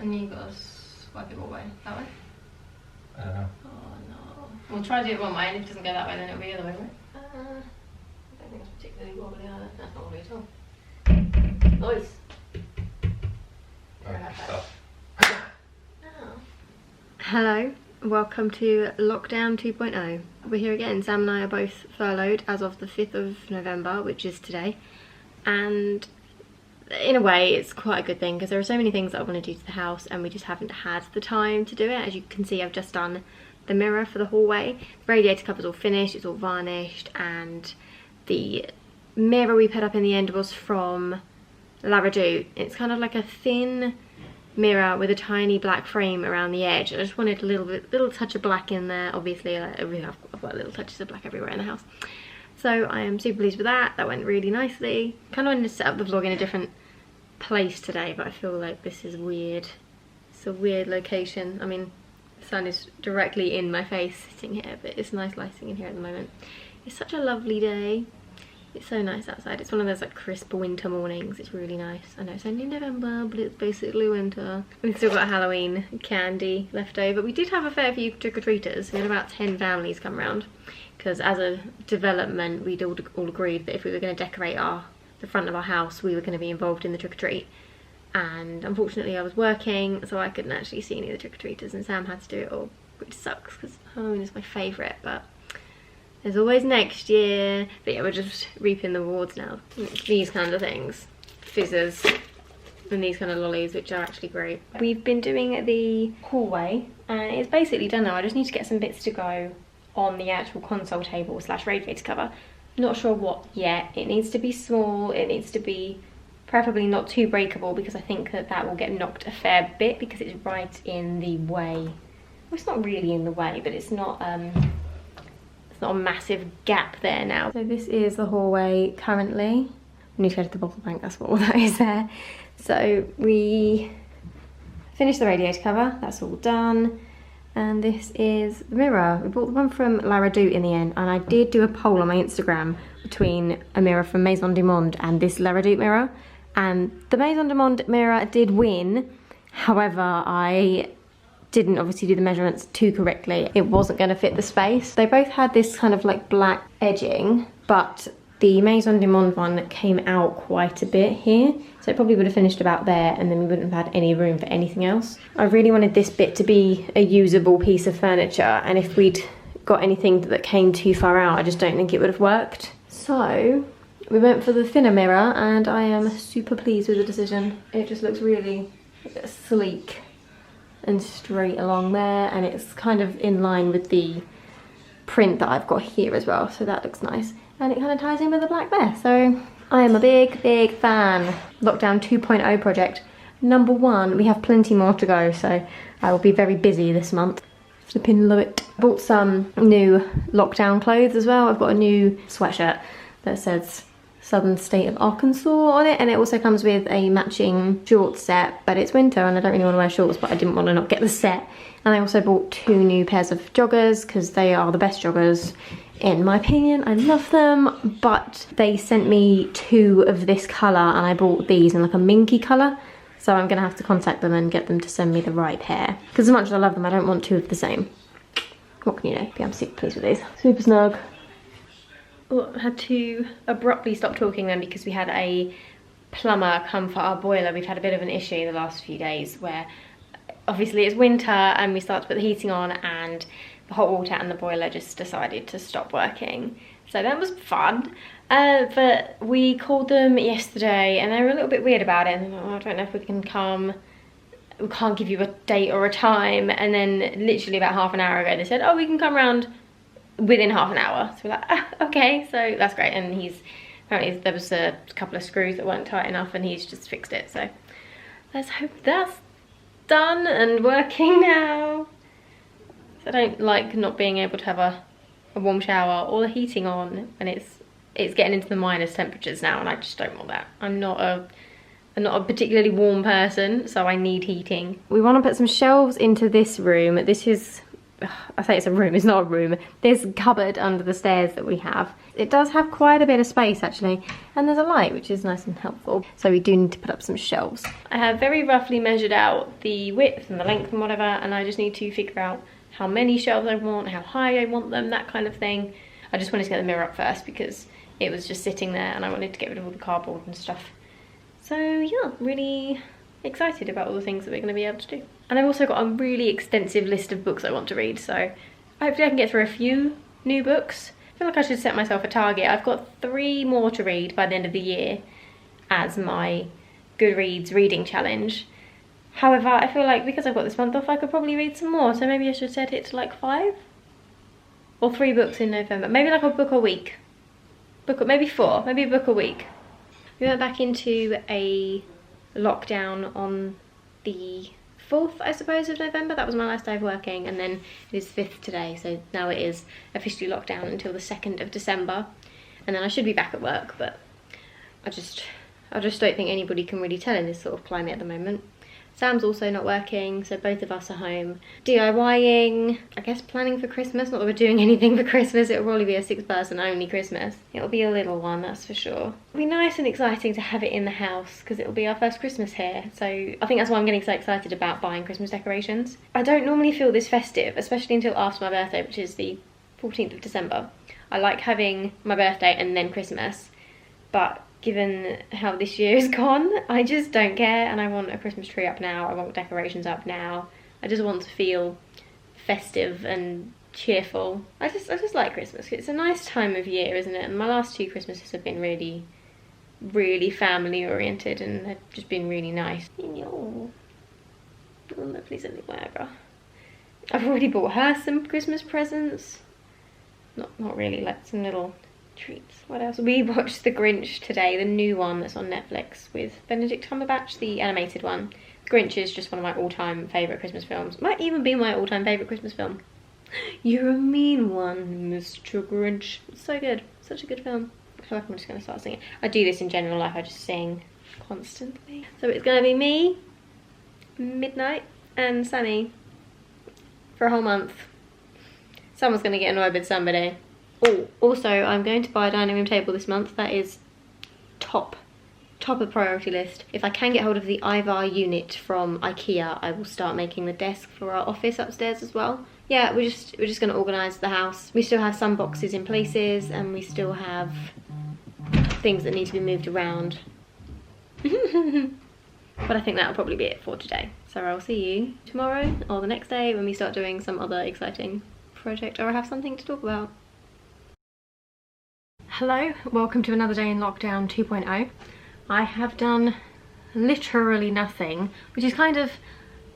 And you gotta swipe it what way? That way? I don't know. Oh no. We'll try to do it one way, and if it doesn't go that way, then it'll be the other way, right? I don't think it's particularly wobbly either. That's not wobbly at all. Nice. Oh, stop. Oh. Hello, welcome to Lockdown 2.0. We're here again. Sam and I are both furloughed as of the 5th of November, which is today. And in a way, it's quite a good thing because there are so many things that I want to do to the house and we just haven't had the time to do it. As you can see, I've just done the mirror for the hallway. The radiator cover's all finished, it's all varnished, and the mirror we put up in the end was from No.13. It's kind of like a thin mirror with a tiny black frame around the edge. I just wanted a little touch of black in there. Obviously, I've got little touches of black everywhere in the house. So I am super pleased with that. That went really nicely. Kind of wanted to set up the vlog in a different place today, but I feel like this is weird. It's a weird location. I mean, the sun is directly in my face sitting here, but it's nice lighting in here at the moment. It's such a lovely day. It's so nice outside. It's one of those like crisp winter mornings. It's really nice. I know it's only November, but it's basically winter. We've still got Halloween candy left over. We did have a fair few trick-or-treaters. We had about 10 families come round, because as a development, we'd all agreed that if we were going to decorate the front of our house, we were going to be involved in the trick-or-treat. And unfortunately I was working, so I couldn't actually see any of the trick-or-treaters, and Sam had to do it all, which sucks because Halloween is my favourite, but there's always next year. But yeah, we're just reaping the rewards now. These kind of things, fizzers, and these kind of lollies, which are actually great. We've been doing the hallway, and it's basically done now. I just need to get some bits to go on the actual console table / radiator cover. Not sure what yet. It needs to be small, it needs to be preferably not too breakable, because I think that will get knocked a fair bit because it's right in the way. Well, it's not really in the way, but it's not a massive gap there now. So this is the hallway currently. We need to go to the bottle bank, that's what all that is there. So we finished the radiator cover, that's all done. And this is the mirror. We bought the one from No.13 in the end, and I did do a poll on my Instagram between a mirror from Maison du Monde and this No.13 mirror, and the Maison du Monde mirror did win. However, I didn't obviously do the measurements too correctly. It wasn't going to fit the space. They both had this kind of like black edging, but the Maison du Monde one came out quite a bit here, so it probably would have finished about there, and then we wouldn't have had any room for anything else. I really wanted this bit to be a usable piece of furniture, and if we'd got anything that came too far out, I just don't think it would have worked. So we went for the thinner mirror, and I am super pleased with the decision. It just looks really sleek and straight along there, and it's kind of in line with the print that I've got here as well, so that looks nice. And it kind of ties in with the black there, so I am a big fan. Lockdown 2.0 project number 1. We have plenty more to go, so I will be very busy this month. Flipping love it. Bought some new lockdown clothes as well. I've got a new sweatshirt that says Southern State of Arkansas on it, and it also comes with a matching shorts set, but it's winter and I don't really want to wear shorts, but I didn't want to not get the set. And I also bought 2 new pairs of joggers because they are the best joggers in my opinion. I love them, but they sent me 2 of this colour and I bought these in like a minky colour, so I'm gonna have to contact them and get them to send me the right pair, because as much as I love them, I don't want 2 of the same. What can you know? But I'm super pleased with these. Super snug. I had to abruptly stop talking then because we had a plumber come for our boiler. We've had a bit of an issue the last few days where obviously it's winter and we start to put the heating on, and the hot water and the boiler just decided to stop working. So that was fun. But we called them yesterday and they were a little bit weird about it, and I don't know if we can come. We can't give you a date or a time. And then literally about half an hour ago they said, oh, we can come around within half an hour. So we're like, ah, okay, so that's great. And apparently there was a couple of screws that weren't tight enough and he's just fixed it. So let's hope that's done and working now. So I don't like not being able to have a warm shower or the heating on when it's getting into the minus temperatures now, and I just don't want that. I'm not a particularly warm person, so I need heating. We want to put some shelves into this room. This is I say it's a room, it's not a room. This cupboard under the stairs that we have, it does have quite a bit of space actually, and there's a light, which is nice and helpful. So we do need to put up some shelves. I have very roughly measured out the width and the length and whatever, and I just need to figure out how many shelves I want, how high I want them, that kind of thing. I just wanted to get the mirror up first because it was just sitting there and I wanted to get rid of all the cardboard and stuff. So yeah, really excited about all the things that we're going to be able to do. And I've also got a really extensive list of books I want to read, so hopefully I can get through a few new books. I feel like I should set myself a target. I've got 3 more to read by the end of the year as my Goodreads reading challenge. However, I feel like because I've got this month off, I could probably read some more, so maybe I should set it to like 5 or 3 books in November. Maybe like a book a week. Maybe 4, maybe a book a week. We went back into a lockdown on the 4th, I suppose, of November. That was my last day of working, and then it is 5th today, so now it is officially locked down until the 2nd of December, and then I should be back at work, but I just don't think anybody can really tell in this sort of climate at the moment. Sam's also not working, so both of us are home DIYing, I guess planning for Christmas. Not that we're doing anything for Christmas, it'll probably be a 6-person only Christmas. It'll be a little one, that's for sure. It'll be nice and exciting to have it in the house because it'll be our first Christmas here. So I think that's why I'm getting so excited about buying Christmas decorations. I don't normally feel this festive, especially until after my birthday, which is the 14th of December. I like having my birthday and then Christmas, but given how this year has gone, I just don't care, and I want a Christmas tree up now, I want decorations up now. I just want to feel festive and cheerful. I just like Christmas. It's a nice time of year, isn't it? And my last 2 Christmases have been really, really family oriented, and they've just been really nice. Oh, lovely Zilliwagger. I've already bought her some Christmas presents. Not really, like some little treats. What else? We watched The Grinch today, the new one that's on Netflix with Benedict Cumberbatch, the animated one. The Grinch is just one of my all-time favourite Christmas films. Might even be my all-time favourite Christmas film. You're a mean one, Mr. Grinch. It's so good. Such a good film. I feel like I'm just going to start singing. I do this in general life, I just sing constantly. So it's going to be me, Midnight, and Sammy for a whole month. Someone's going to get annoyed with somebody. Oh, also, I'm going to buy a dining room table this month. That is top of the priority list. If I can get hold of the Ivar unit from IKEA, I will start making the desk for our office upstairs as well. Yeah, we're just going to organise the house. We still have some boxes in places, and we still have things that need to be moved around. But I think that'll probably be it for today. So I'll see you tomorrow or the next day when we start doing some other exciting project, or I have something to talk about. Hello, welcome to another day in lockdown 2.0. I have done literally nothing, which is kind of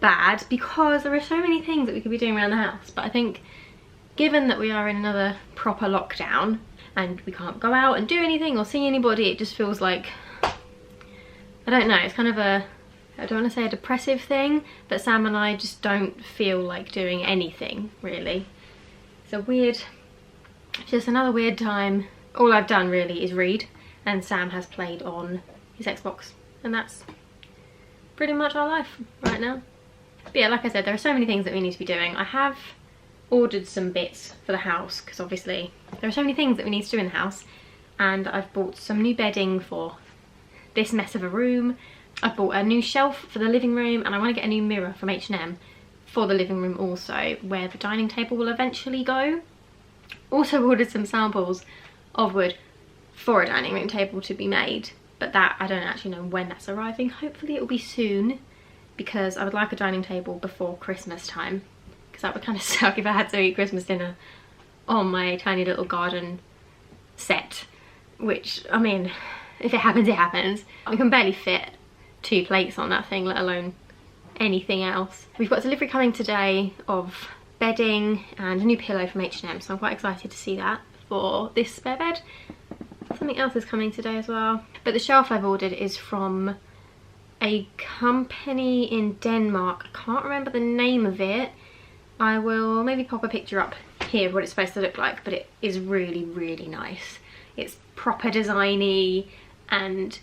bad because there are so many things that we could be doing around the house, but I think given that we are in another proper lockdown and we can't go out and do anything or see anybody, it just feels like, I don't know, it's kind of a, I don't want to say a depressive thing, but Sam and I just don't feel like doing anything really. It's a weird, just another weird time. All I've done really is read, and Sam has played on his Xbox, and that's pretty much our life right now. But yeah, like I said, there are so many things that we need to be doing. I have ordered some bits for the house, because obviously there are so many things that we need to do in the house, and I've bought some new bedding for this mess of a room. I've bought a new shelf for the living room, and I want to get a new mirror from H&M for the living room also, where the dining table will eventually go. Also ordered some samples of wood for a dining room table to be made, but that I don't actually know when that's arriving. Hopefully it will be soon, because I would like a dining table before Christmas time, because that would kind of suck if I had to eat Christmas dinner on my tiny little garden set, which, I mean, if it happens, it happens. We can barely fit 2 plates on that thing, let alone anything else. We've got delivery coming today of bedding and a new pillow from H&M, so I'm quite excited to see that for this spare bed. Something else is coming today as well. But the shelf I've ordered is from a company in Denmark. I can't remember the name of it. I will maybe pop a picture up here of what it's supposed to look like, but it is really, really nice. It's proper designy and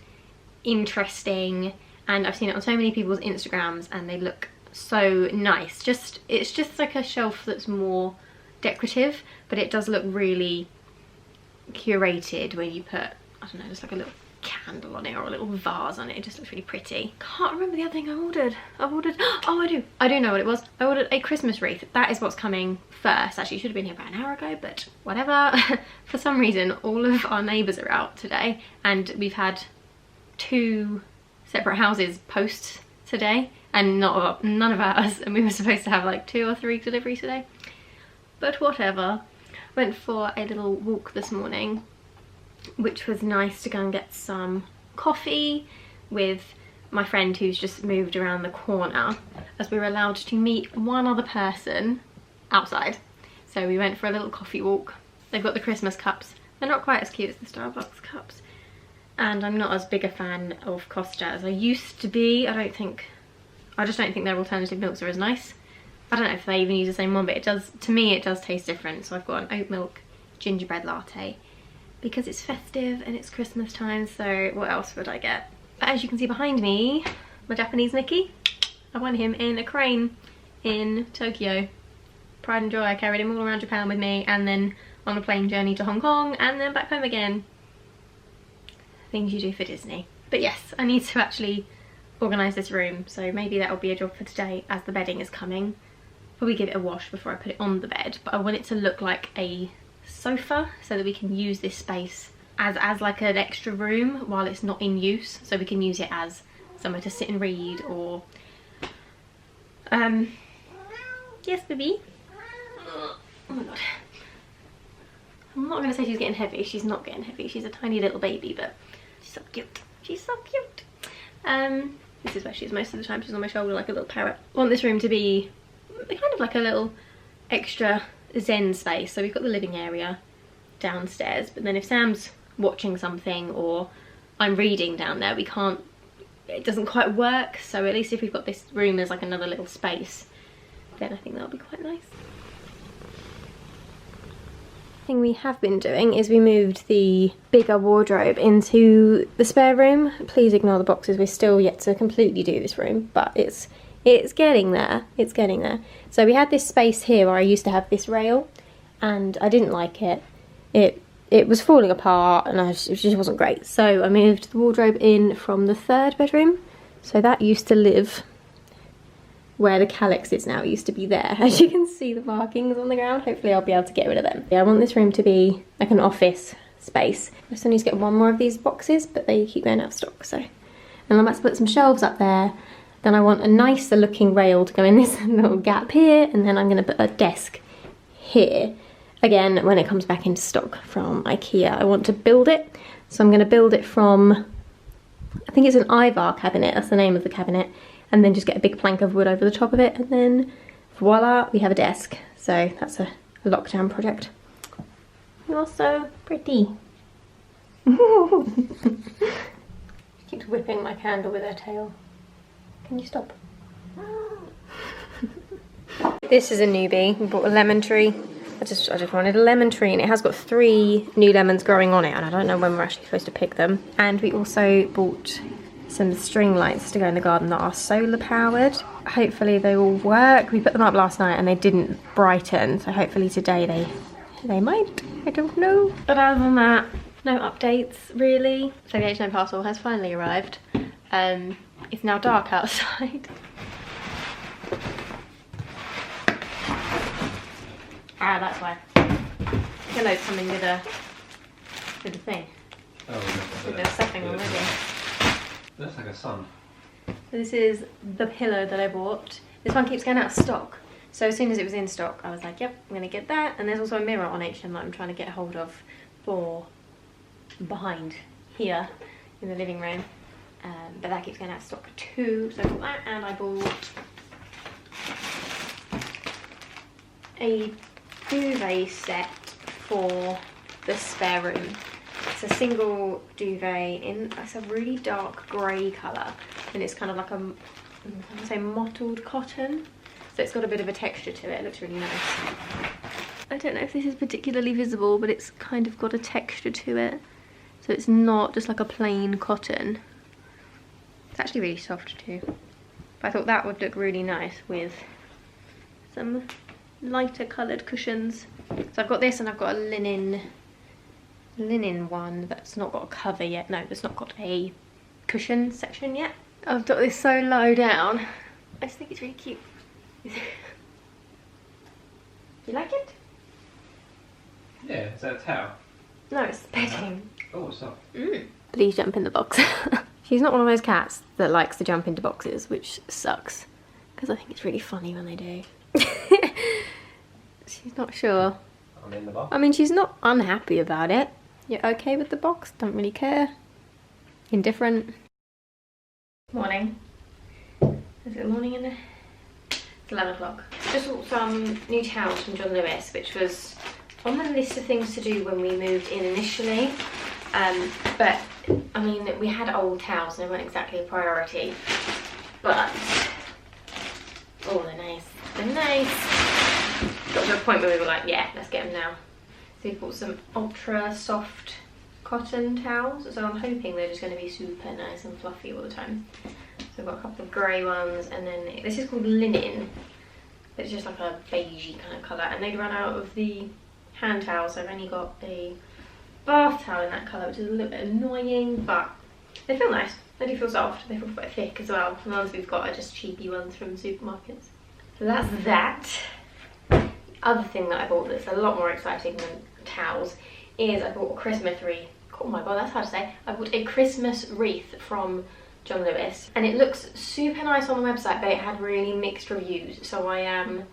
interesting, and I've seen it on so many people's Instagrams and they look so nice. It's just like a shelf that's more decorative, but it does look really curated when you put, I don't know, just like a little candle on it or a little vase on it. It just looks really pretty. Can't remember the other thing I ordered. Oh, I do know what it was. I ordered a Christmas wreath. That is what's coming first. Actually, it should have been here about an hour ago, but whatever. For some reason, all of our neighbours are out today, and we've had 2 separate houses post today, and none of ours, and we were supposed to have like 2 or 3 deliveries today. But whatever. Went for a little walk this morning, which was nice to go and get some coffee with my friend who's just moved around the corner, as we were allowed to meet one other person outside. So we went for a little coffee walk. They've got the Christmas cups. They're not quite as cute as the Starbucks cups. And I'm not as big a fan of Costa as I used to be. I just don't think their alternative milks are as nice. I don't know if they even use the same one, but to me it does taste different. So I've got an oat milk gingerbread latte because it's festive and it's Christmas time, so what else would I get? But as you can see behind me, my Japanese Mickey, I won him in a crane in Tokyo. Pride and joy. I carried him all around Japan with me, and then on a plane journey to Hong Kong, and then back home again. Things you do for Disney. But yes, I need to actually organise this room, so maybe that'll be a job for today as the bedding is coming. Probably give it a wash before I put it on the bed, but I want it to look like a sofa so that we can use this space as like an extra room while it's not in use, so we can use it as somewhere to sit and read, or yes baby. Oh my god, I'm not gonna say she's getting heavy. She's not getting heavy. She's a tiny little baby, but she's so cute. She's so cute. This is where she is most of the time. She's on my shoulder like a little parrot. I want this room to be kind of like a little extra zen space. So we've got the living area downstairs, but then if Sam's watching something or I'm reading down there, it doesn't quite work. So at least if we've got this room as like another little space, then I think that'll be quite nice. Thing we have been doing is we moved the bigger wardrobe into the spare room. Please ignore the boxes, we're still yet to completely do this room, but it's getting there. It's getting there. So we had this space here where I used to have this rail, and I didn't like it. It was falling apart, and it just wasn't great. So I moved the wardrobe in from the 3rd bedroom. So that used to live where the calyx is now. It used to be there. As you can see, the markings on the ground. Hopefully I'll be able to get rid of them. Yeah, I want this room to be like an office space. I still need to get one more of these boxes, but they keep going out of stock. So, and I'm about to put some shelves up there. Then I want a nicer looking rail to go in this little gap here, and then I'm going to put a desk here. Again, when it comes back into stock from IKEA, I want to build it. So I'm going to build it from, I think it's an Ivar cabinet, that's the name of the cabinet, and then just get a big plank of wood over the top of it, and then voila, we have a desk. So that's a lockdown project. You're so pretty. She keeps whipping my candle with her tail. Can you stop? This is a newbie. We bought a lemon tree. I just wanted a lemon tree, and it has got 3 new lemons growing on it, and I don't know when we're actually supposed to pick them. And we also bought some string lights to go in the garden that are solar powered. Hopefully they will work. We put them up last night and they didn't brighten, so hopefully today they might. I don't know. But other than that, no updates really. So the H&M parcel has finally arrived. It's now dark outside. Ah, that's why. Pillow's coming with a thing. Oh, With the stuffing already. Looks like a sun. This is the pillow that I bought. This one keeps going out of stock. So as soon as it was in stock, I was like, yep, I'm gonna get that. And there's also a mirror on H&M that I'm trying to get hold of for behind here in the living room. But that keeps going out of stock too. So I bought that, and I bought a duvet set for the spare room. It's a single duvet it's a really dark grey colour, and it's kind of like I'm gonna say mottled cotton. So it's got a bit of a texture to it. It looks really nice. I don't know if this is particularly visible, but it's kind of got a texture to it. So it's not just like a plain cotton. It's actually really soft too. But I thought that would look really nice with some lighter coloured cushions. So I've got this, and I've got a linen one that's not got a cover yet. No, that's not got a cushion section yet. I've got this so low down. I just think it's really cute. You like it? Yeah, is that a towel? No, it's bedding. Oh, it's not. Please jump in the box. She's not one of those cats that likes to jump into boxes, which sucks, because I think it's really funny when they do. She's not sure. I'm in the box. I mean, she's not unhappy about it. You're okay with the box? Don't really care? Indifferent? Morning. Is it morning in there? It's 11 o'clock. Just bought some new towels from John Lewis, which was on the list of things to do when we moved in initially. But, I mean, we had old towels and they weren't exactly a priority. But, oh, they're nice. They're nice. Got to a point where we were like, yeah, let's get them now. So we bought some ultra soft cotton towels. So I'm hoping they're just going to be super nice and fluffy all the time. So I've got a couple of grey ones, and then this is called linen. It's just like a beigey kind of colour, and they ran out of the hand towels, so I've only got a bath towel in that colour, which is a little bit annoying, but they feel nice. They do feel soft. They feel quite thick as well. The ones we've got are just cheapy ones from supermarkets. So that's that. The other thing that I bought that's a lot more exciting than towels is I bought a Christmas wreath. Oh my god, that's hard to say. I bought a Christmas wreath from John Lewis, and it looks super nice on the website, but it had really mixed reviews, so I am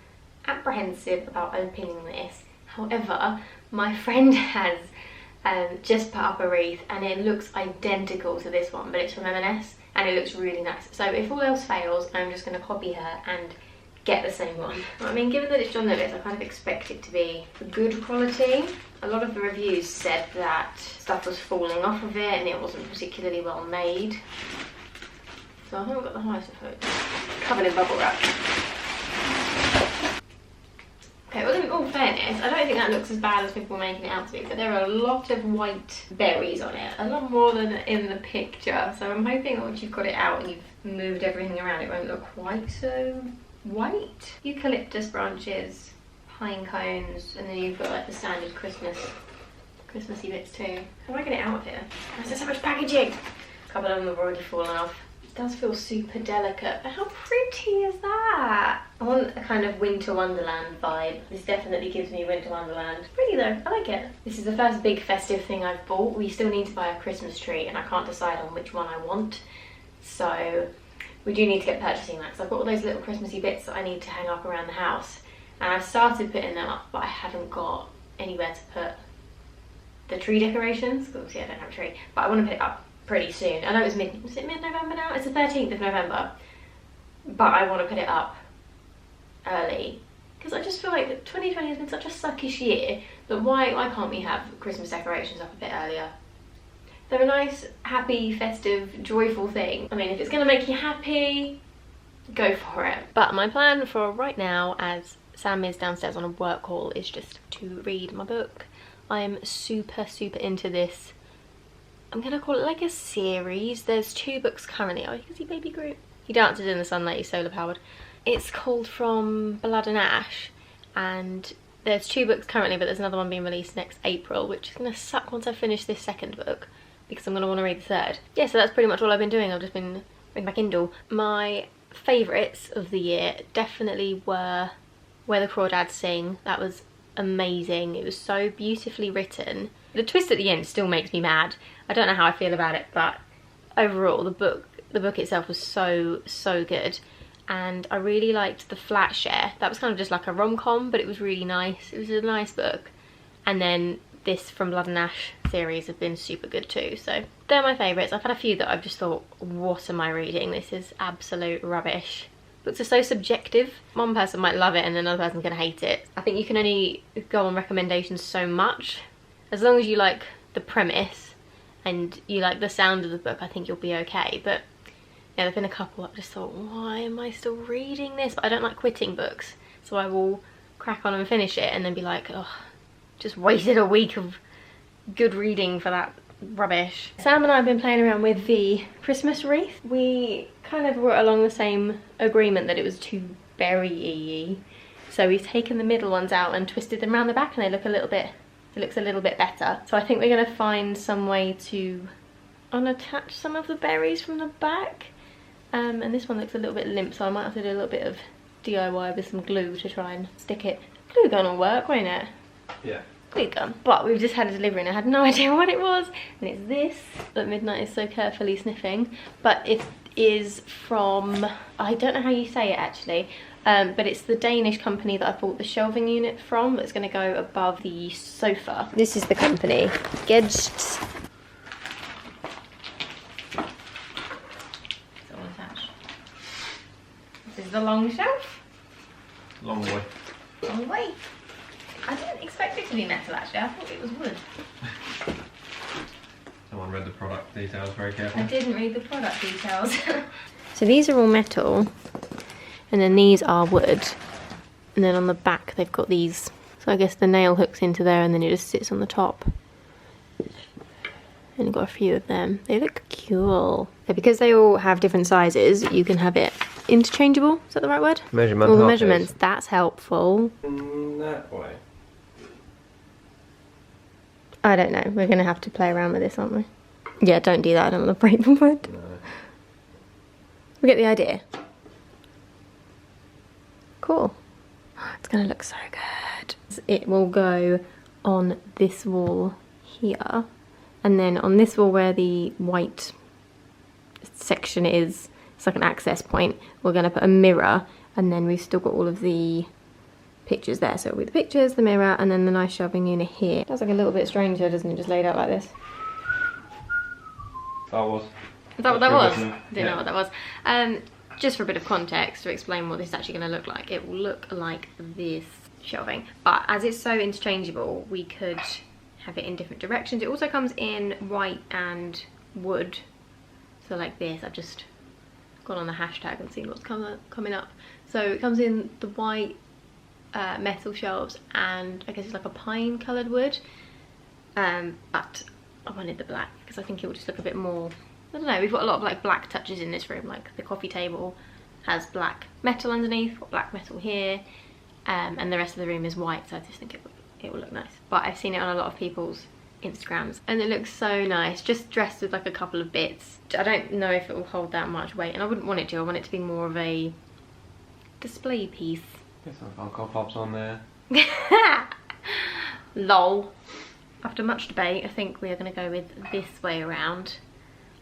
apprehensive about opening this. However, my friend has just put up a wreath, and it looks identical to this one, but it's from M&S, and it looks really nice. So if all else fails, I'm just going to copy her and get the same one. I mean, given that it's John Lewis, I kind of expect it to be good quality. A lot of the reviews said that stuff was falling off of it and it wasn't particularly well made. So I haven't got the highest of hopes. Covered in bubble wrap. Okay, well, in all fairness, I don't think that looks as bad as people are making it out to be, but there are a lot of white berries on it, a lot more than in the picture. So I'm hoping that once you've got it out and you've moved everything around, it won't look quite so white. Eucalyptus branches, pine cones, and then you've got like the standard Christmassy bits too. How do I get it out of here? Why is there so much packaging? A couple of them have already fallen off. It does feel super delicate, but how pretty is that? I want a kind of winter wonderland vibe. This definitely gives me winter wonderland. Pretty though, I like it. This is the first big festive thing I've bought. We still need to buy a Christmas tree and I can't decide on which one I want. So we do need to get purchasing that, because I've got all those little Christmassy bits that I need to hang up around the house. And I've started putting them up, but I haven't got anywhere to put the tree decorations, because obviously I don't have a tree. But I want to put it up pretty soon. I know it's mid-November now? It's the 13th of November. But I want to put it up early, because I just feel like 2020 has been such a suckish year, that why can't we have Christmas decorations up a bit earlier? They're a nice, happy, festive, joyful thing. I mean, if it's going to make you happy, go for it. But my plan for right now, as Sam is downstairs on a work call, is just to read my book. I am super into this. I'm going to call it like a series. There's 2 books currently. Oh, you can see Baby Groot. He dances in the sunlight, he's solar powered. It's called From Blood and Ash, and there's 2 books currently, but there's another one being released next April, which is going to suck once I finish this second book, because I'm going to want to read the third. Yeah, so that's pretty much all I've been doing. I've just been reading my Kindle. My favourites of the year definitely were Where the Crawdads Sing. That was amazing. It was so beautifully written. The twist at the end still makes me mad. I don't know how I feel about it, but overall the book itself was so good. And I really liked The Flat Share. That was kind of just like a rom-com, but it was really nice. It was a nice book. And then this From Blood and Ash series have been super good too. So they're my favourites. I've had a few that I've just thought, what am I reading? This is absolute rubbish. Books are so subjective. One person might love it and another person's gonna hate it. I think you can only go on recommendations so much. As long as you like the premise and you like the sound of the book, I think you'll be okay. But yeah, there've been a couple I've just thought, why am I still reading this? But I don't like quitting books, so I will crack on and finish it and then be like, oh, just wasted a week of good reading for that rubbish. Sam and I have been playing around with the Christmas wreath. We kind of were along the same agreement that it was too berry-y. So we've taken the middle ones out and twisted them around the back, and they look a little bit, it looks a little bit better. So I think we're gonna find some way to unattach some of the berries from the back. And this one looks a little bit limp, so I might have to do a little bit of DIY with some glue to try and stick it. Glue gun will work, won't it? Yeah. Glue gun. But we've just had a delivery and I had no idea what it was. And it's this that Midnight is so carefully sniffing. But it is from, I don't know how you say it actually, but it's the Danish company that I bought the shelving unit from that's going to go above the sofa. This is the company. Gedst. This is the long shelf. Long way. Long way. I didn't expect it to be metal actually, I thought it was wood. Someone read the product details very carefully. I didn't read the product details. So these are all metal, and then these are wood. And then on the back they've got these. So I guess the nail hooks into there and then it just sits on the top. And you've got a few of them. They look cool. So because they all have different sizes, you can have it interchangeable. Is that the right word? Measurement. All the measurements. That's helpful. That way. I don't know. We're going to have to play around with this, aren't we? Yeah, don't do that. I don't want to break the wood. No. We get the idea. Cool. It's going to look so good. It will go on this wall here. And then on this wall where the white section is, it's like an access point, we're going to put a mirror, and then we've still got all of the pictures there. So with the pictures, the mirror, and then the nice shelving unit here. It does look a little bit stranger, doesn't it, just laid out like this? That was. Is that what that was? Yeah. Didn't know what that was. Just for a bit of context, to explain what this is actually going to look like, it will look like this shelving. But as it's so interchangeable, we could have it in different directions. It also comes in white and wood. So like this, I've just gone on the hashtag and seen what's coming up. So it comes in the white metal shelves, and I guess it's like a pine coloured wood. But I wanted the black because I think it will just look a bit more, I don't know, we've got a lot of like black touches in this room. Like the coffee table has black metal underneath, got black metal here, and the rest of the room is white, so I just think it will look nice. But I've seen it on a lot of people's Instagrams and it looks so nice, just dressed with like a couple of bits. I don't know if it will hold that much weight, and I wouldn't want it to. I want it to be more of a display piece. Get some Funko Pops on there. Lol. After much debate, I think we are going to go with this way around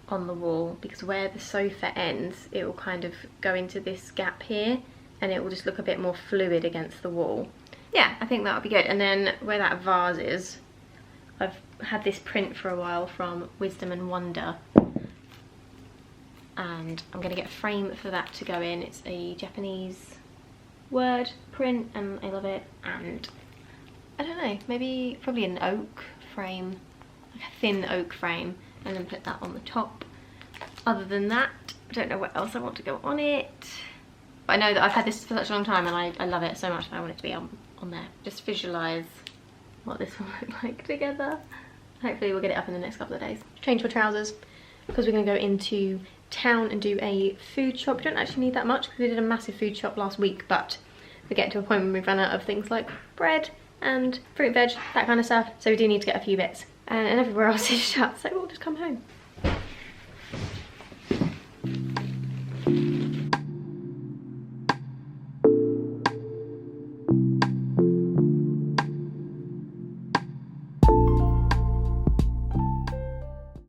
on the wall, because where the sofa ends, it will kind of go into this gap here and it will just look a bit more fluid against the wall. Yeah, I think that would be good. And then where that vase is, I've had this print for a while from Wisdom and Wonder, and I'm going to get a frame for that to go in. It's a Japanese word print and I love it. And I don't know, maybe probably an oak frame, like a thin oak frame, and then put that on the top. Other than that, I don't know what else I want to go on it. But I know that I've had this for such a long time and I love it so much that I want it to be on there. Just visualise what this will look like together. Hopefully we'll get it up in the next couple of days. Change for trousers, because we're going to go into town and do a food shop. We don't actually need that much because we did a massive food shop last week, but we get to a point when we've run out of things like bread and fruit, veg, that kind of stuff. So we do need to get a few bits. And everywhere else is shut, so we'll just come home.